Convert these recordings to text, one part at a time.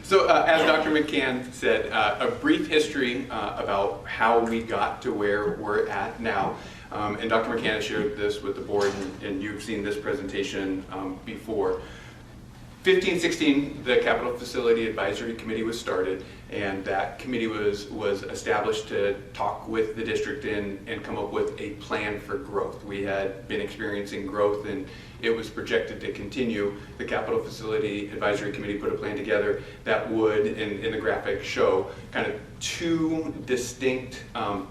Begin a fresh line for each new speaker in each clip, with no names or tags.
So as Dr. McCann said, a brief history about how we got to where we're at now. And Dr. McCann has shared this with the board, and you've seen this presentation before. 15-16, the Capital Facility Advisory Committee was started, and that committee was established to talk with the district and come up with a plan for growth. We had been experiencing growth, and it was projected to continue. The Capital Facility Advisory Committee put a plan together that would, in the graphic, show kind of two distinct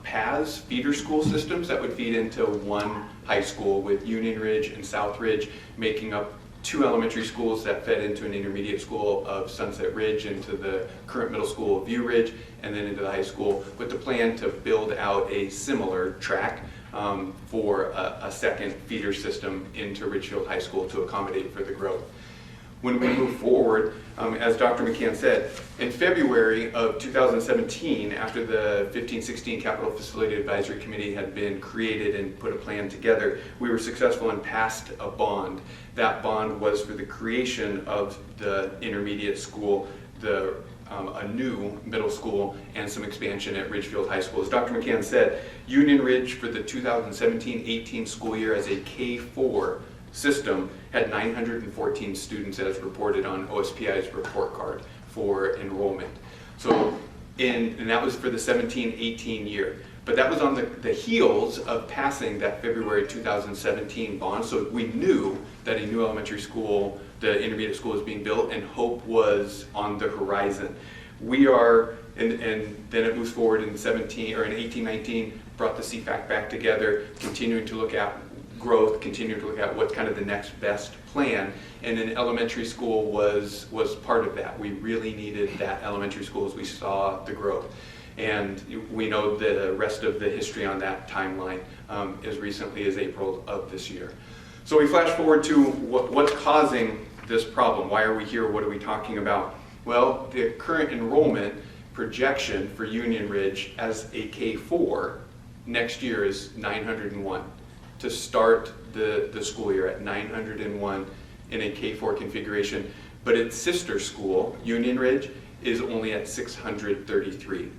paths, feeder school systems that would feed into one high school, with Union Ridge and South Ridge making up two elementary schools that fed into an intermediate school of Sunset Ridge, into the current middle school of View Ridge, and then into the high school, with the plan to build out a similar track for a second feeder system into Ridgefield High School to accommodate for the growth. When we move forward, as Dr. McCann said, in February of 2017, after the 15-16 Capital Facility Advisory Committee had been created and put a plan together, we were successful and passed a bond. That bond was for the creation of the intermediate school, a new middle school, and some expansion at Ridgefield High School. As Dr. McCann said, Union Ridge for the 2017-18 school year as a K-4 system had 914 students as reported on OSPI's report card for enrollment. So, and that was for the 17-18 year. But that was on the heels of passing that February 2017 bond, so we knew that a new elementary school, the intermediate school, was being built, and hope was on the horizon. We are, and then it moves forward in 18-19, brought the CFAC back together, continuing to look at growth, continuing to look at what's kind of the next best plan, and then elementary school was part of that. We really needed that elementary school as we saw the growth. And we know the rest of the history on that timeline as recently as April of this year. So we flash forward to what's causing this problem. Why are we here? What are we talking about? Well, the current enrollment projection for Union Ridge as a K-4 next year is 901. To start the school year at 901 in a K-4 configuration, but its sister school, Union Ridge, is only at 633.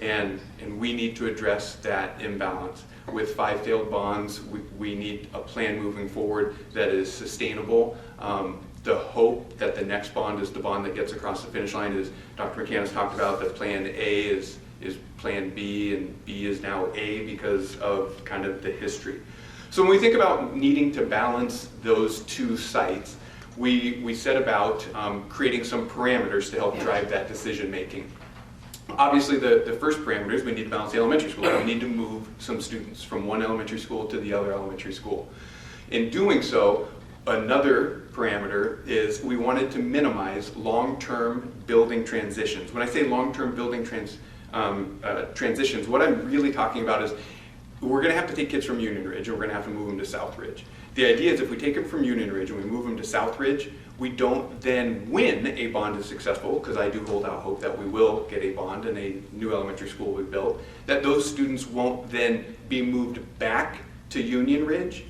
And we need to address that imbalance. With 5 failed bonds, we need a plan moving forward that is sustainable. The hope that the next bond is the bond that gets across the finish line is, Dr. McCann has talked about that plan A is plan B, and B is now A because of kind of the history. So when we think about needing to balance those two sites, we set about creating some parameters to help drive that decision making. Obviously, the first parameter is we need to balance the elementary school. We need to move some students from one elementary school to the other elementary school. In doing so, another parameter is we wanted to minimize long-term building transitions. When I say long-term building transitions, what I'm really talking about is we're going to have to take kids from Union Ridge and we're going to have to move them to South Ridge. The idea is if we take them from Union Ridge and we move them to South Ridge, we don't then win a bond is successful, because I do hold out hope that we will get a bond and a new elementary school will be built, that those students won't then be moved back to Union Ridge,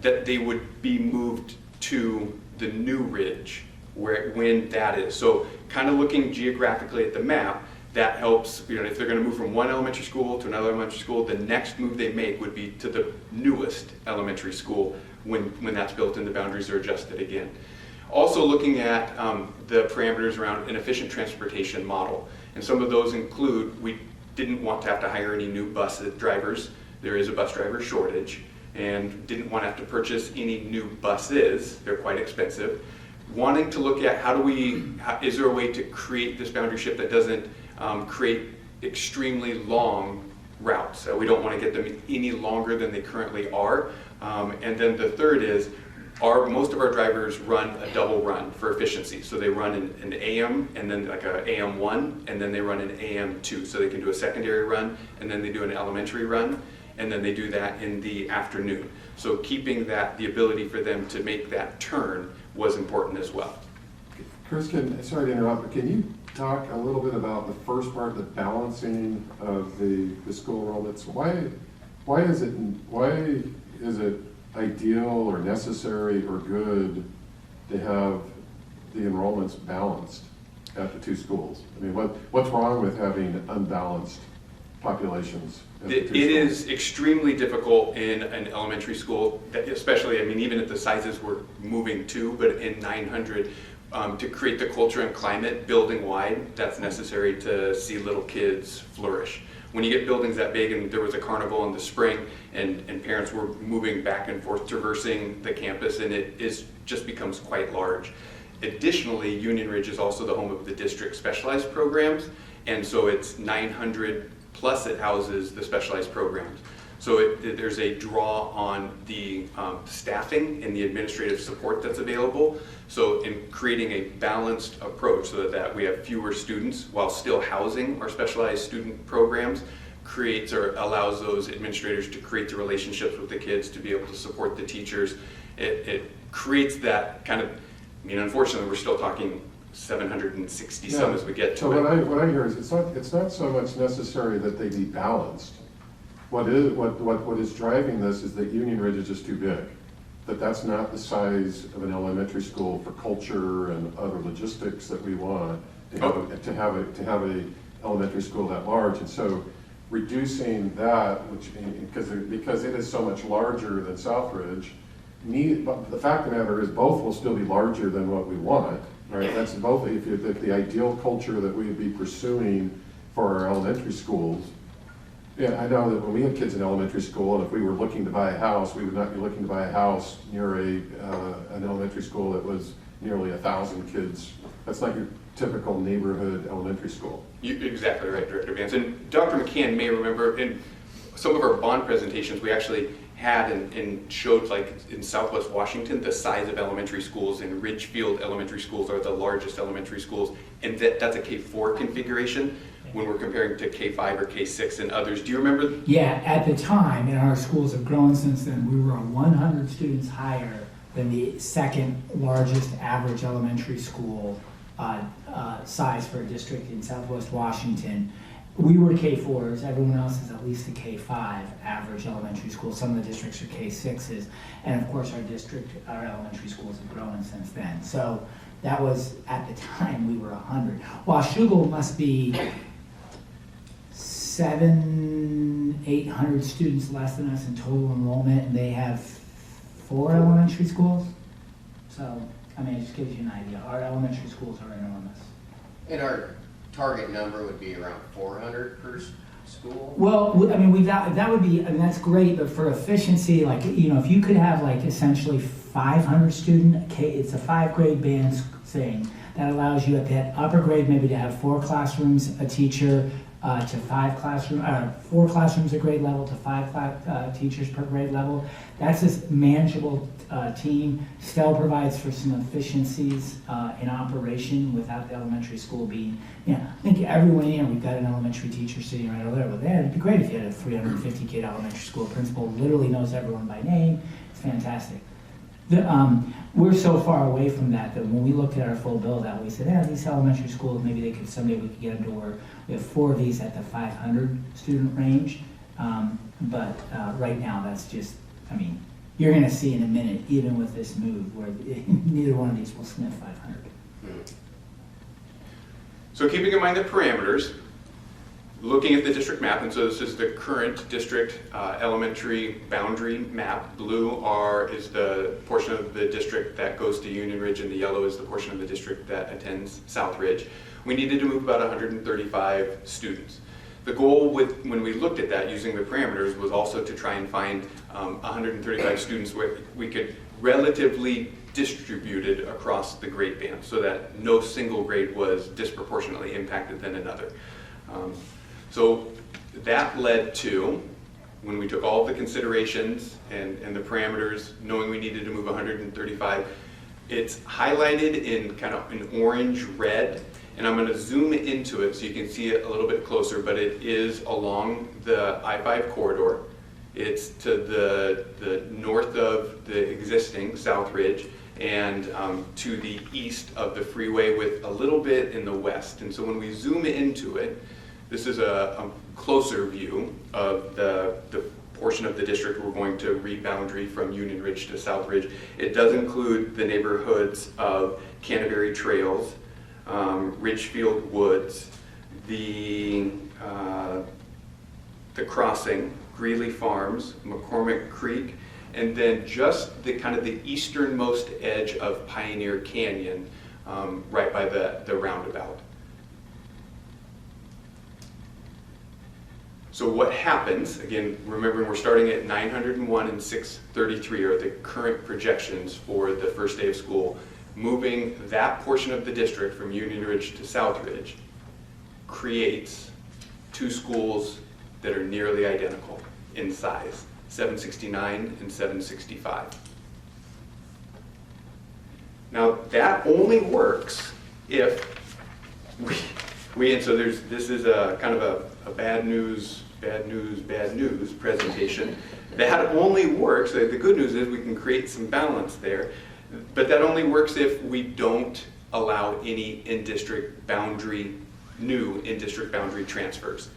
that they would be moved to the new Ridge when that is. So kind of looking geographically at the map, that helps, if they're going to move from one elementary school to another elementary school, the next move they make would be to the newest elementary school when that's built and the boundaries are adjusted again. Also looking at the parameters around an efficient transportation model. And some of those include, we didn't want to have to hire any new bus drivers. There is a bus driver shortage. And didn't want to have to purchase any new buses. They're quite expensive. Wanting to look at is there a way to create this boundary shift that doesn't create extremely long routes. We don't want to get them any longer than they currently are. And then the third is, most of our drivers run a double run for efficiency. So they run an AM and then like an AM1, and then they run an AM2. So they can do a secondary run, and then they do an elementary run, and then they do that in the afternoon. So keeping the ability for them to make that turn was important as well.
Chris, sorry to interrupt, but can you talk a little bit about the first part, the balancing of the school enrollments? Why is it ideal or necessary or good to have the enrollments balanced at the two schools? I mean, what's wrong with having unbalanced populations at the two
It
schools?
is extremely difficult in an elementary school, especially, I mean, even at the sizes we're moving to, but in 900, to create the culture and climate building wide that's necessary to see little kids flourish. When you get buildings that big, and there was a carnival in the spring, and parents were moving back and forth, traversing the campus, and it just becomes quite large. Additionally, Union Ridge is also the home of the district specialized programs, and so it's 900 plus it houses the specialized programs. So there's a draw on the staffing and the administrative support that's available. So in creating a balanced approach so that we have fewer students while still housing our specialized student programs, creates or allows those administrators to create the relationships with the kids, to be able to support the teachers. It creates that kind of, I mean, unfortunately, we're still talking 760 some as we get to
so
it.
what I hear is it's not so much necessary that they be balanced. What is driving this is that Union Ridge is just too big. That's not the size of an elementary school for culture and other logistics that we want to have a elementary school that large. And so reducing that, because it is so much larger than Southridge, but the fact of the matter is both will still be larger than what we want. Right, that's both if the ideal culture that we would be pursuing for our elementary schools. Yeah, I know that when we had kids in elementary school, and if we were looking to buy a house, we would not be looking to buy a house near an elementary school that was nearly 1,000 kids. That's not your typical neighborhood elementary school.
You're exactly right, Director Vance. And Dr. McCann may remember in some of our bond presentations, we actually had and showed, like in Southwest Washington, the size of elementary schools, and Ridgefield elementary schools are the largest elementary schools, and that's a K4 configuration when we're comparing to K5 or K6 and others. Do you remember?
Yeah, at the time, and our schools have grown since then, we were 100 students higher than the second largest average elementary school size for a district in Southwest Washington. We were K4s, everyone else is at least a K5 average elementary school. Some of the districts are K6s. And of course our elementary schools have grown since then. So that was, at the time, we were 100. Washougal must be 700-800 students less than us in total enrollment, and they have 4 elementary schools. So, I mean, it just gives you an idea. Our elementary schools are enormous.
And our target number would be around 400 per school?
Well, I mean, that would be, I mean, that's great, but for efficiency, like, you know, if you could have like essentially 500 student, it's a 5-grade band thing that allows you at that upper grade maybe to have 4 classrooms, a teacher, to 5 classrooms, 4 classrooms at grade level to 5 teachers per grade level. That's this manageable team. Still provides for some efficiencies in operation without the elementary school being, you know, I think everyone here, we've got an elementary teacher sitting right over there, but yeah, it'd be great if you had a 350 kid elementary school principal, literally knows everyone by name. It's fantastic. We're so far away from that when we looked at our full build out, we said, yeah, these elementary schools, maybe they could, someday we could get them to where we have 4 of these at the 500 student range. But right now that's just, I mean, you're gonna see in a minute, even with this move, where neither one of these will sniff 500.
So keeping in mind the parameters, looking at the district map, and so this is the current district elementary boundary map. Blue is the portion of the district that goes to Union Ridge, and the yellow is the portion of the district that attends Southridge. We needed to move about 135 students. The goal when we looked at that using the parameters was also to try and find 135 students where we could relatively distributed across the grade band so that no single grade was disproportionately impacted than another. So that led to, when we took all of the considerations and the parameters, knowing we needed to move 135, it's highlighted in kind of an orange red, and I'm going to zoom into it so you can see it a little bit closer, but it is along the I-5 corridor. It's to the north of the existing Southridge and to the east of the freeway with a little bit in the west. And so when we zoom into it, this is a closer view of the portion of the district we're going to reboundary from Union Ridge to Southridge. It does include the neighborhoods of Canterbury Trails, Ridgefield Woods, the crossing, Greeley Farms, McCormick Creek, and then just the kind of the easternmost edge of Pioneer Canyon, right by the roundabout. So what happens, again, remembering we're starting at 901 and 633 are the current projections for the first day of school. Moving that portion of the district from Union Ridge to South Ridge creates two schools that are nearly identical in size, 769 and 765. Now that only works if and so this is a kind of a bad news presentation. That only works, the good news is we can create some balance there, but that only works if we don't allow any new in-district boundary transfers.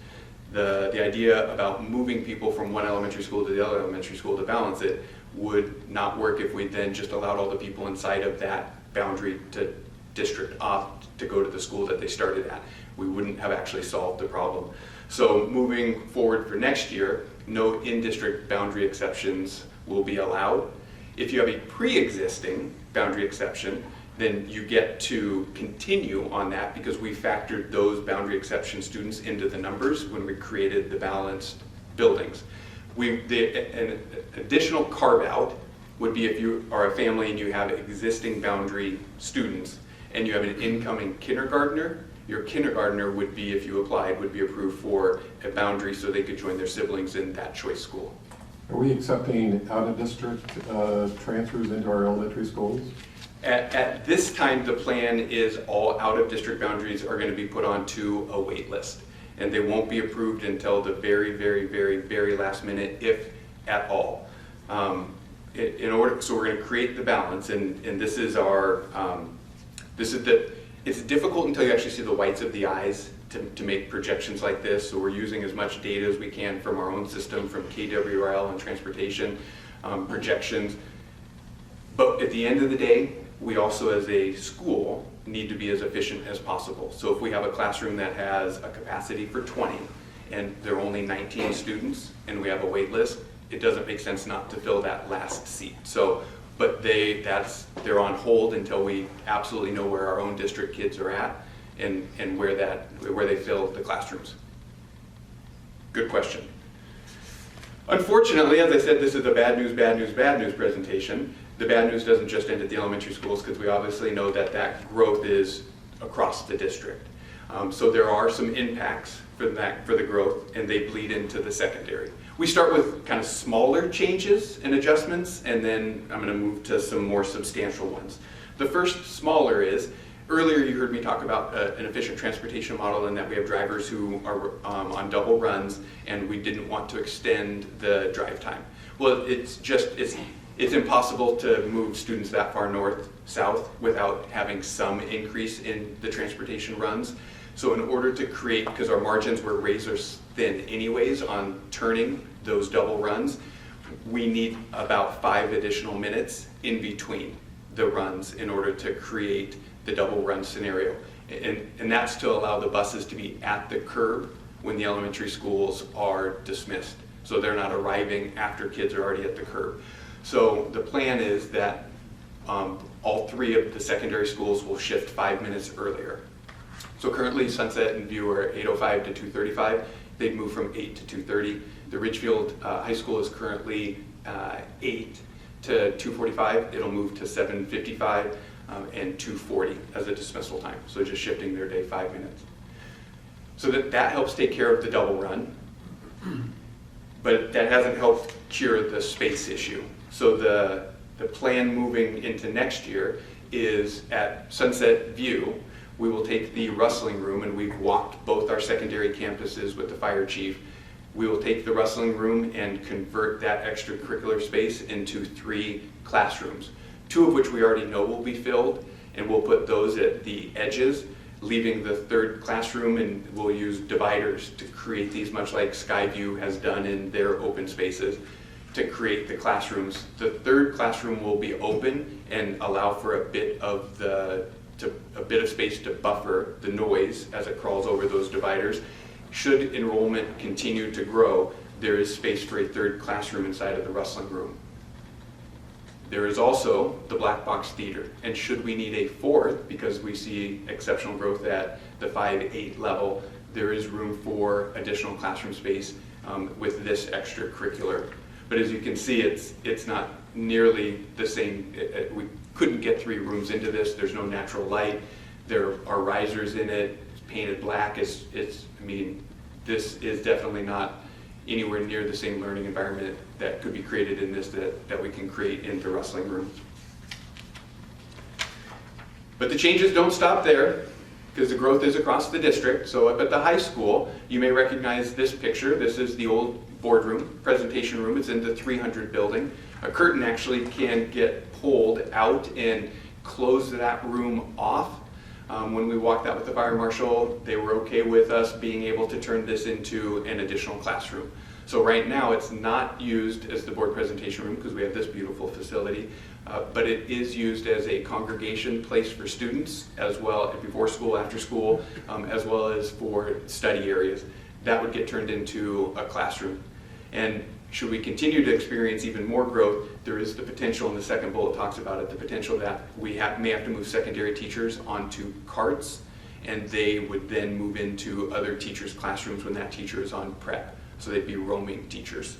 The idea about moving people from one elementary school to the other elementary school to balance it would not work if we then just allowed all the people inside of that boundary to district off to go to the school that they started at. We wouldn't have actually solved the problem. So moving forward for next year, no in-district boundary exceptions will be allowed. If you have a pre-existing boundary exception, then you get to continue on that because we factored those boundary exception students into the numbers when we created the balanced buildings. An additional carve out would be if you are a family and you have existing boundary students and you have an incoming kindergartner, your kindergartner would be, if you applied, would be approved for a boundary so they could join their siblings in that choice school.
Are we accepting out-of-district transfers into our elementary schools?
At this time, the plan is all out-of-district boundaries are going to be put onto a wait list, and they won't be approved until the very, very, very, very last minute, if at all. So we're going to create the balance, and this is our, it's difficult until you actually see the whites of the eyes to make projections like this, so we're using as much data as we can from our own system, from KWRL and transportation projections. But at the end of the day, we also as a school need to be as efficient as possible. So if we have a classroom that has a capacity for 20 and there are only 19 students and we have a wait list, it doesn't make sense not to fill that last seat. So, but they're on hold until we absolutely know where our own district kids are at and where they fill the classrooms. Good question. Unfortunately, as I said, this is a bad news presentation. The bad news doesn't just end at the elementary schools because we obviously know that growth is across the district. So there are some impacts for the growth, and they bleed into the secondary. We start with kind of smaller changes and adjustments, and then I'm going to move to some more substantial ones. The first smaller is, earlier you heard me talk about an efficient transportation model and that we have drivers who are on double runs, and we didn't want to extend the drive time. Well, it's impossible to move students that far north-south without having some increase in the transportation runs. So in order to create, because our margins were razor thin anyways on turning those double runs, we need about 5 additional minutes in between the runs in order to create the double run scenario. And that's to allow the buses to be at the curb when the elementary schools are dismissed. So they're not arriving after kids are already at the curb. So the plan is that all 3 of the secondary schools will shift 5 minutes earlier. So currently Sunset and View are 8:05 to 2:35. They'd move from 8 to 2:30. The Ridgefield High School is currently 8 to 2:45. It'll move to 7:55 and 2:40 as a dismissal time. So just shifting their day 5 minutes. So that helps take care of the double run, but that hasn't helped cure the space issue. So the plan moving into next year is at Sunset View, we will take the rustling room, and we've walked both our secondary campuses with the fire chief. We will take the rustling room and convert that extracurricular space into 3 classrooms, 2 of which we already know will be filled, and we'll put those at the edges, leaving the 3rd classroom, and we'll use dividers to create these, much like Skyview has done in their open spaces, to create the classrooms. The 3rd classroom will be open and allow for a bit of the a bit of space to buffer the noise as it crawls over those dividers. Should enrollment continue to grow, there is space for a third classroom inside of the wrestling room. There is also the black box theater, and should we need a fourth, because we see exceptional growth at the 5-8 level, there is room for additional classroom space with this extracurricular. But as you can see, it's not nearly the same. We couldn't get 3 rooms into this. There's no natural light. There are risers in it. It's painted black. I mean, this is definitely not anywhere near the same learning environment that could be created in this that we can create in the wrestling room. But the changes don't stop there, because the growth is across the district. So up at the high school, you may recognize this picture. This is the old boardroom, presentation room. It's in the 300 building. A curtain actually can get pulled out and close that room off. When we walked out with the fire marshal, they were okay with us being able to turn this into an additional classroom. So right now it's not used as the board presentation room because we have this beautiful facility, but it is used as a congregation place for students, as well before school, after school, as well as for study areas. That would get turned into a classroom. And should we continue to experience even more growth, there is the potential, and the second bullet talks about it, the potential that we may have to move secondary teachers onto carts, and they would then move into other teachers' classrooms when that teacher is on prep. So they'd be roaming teachers.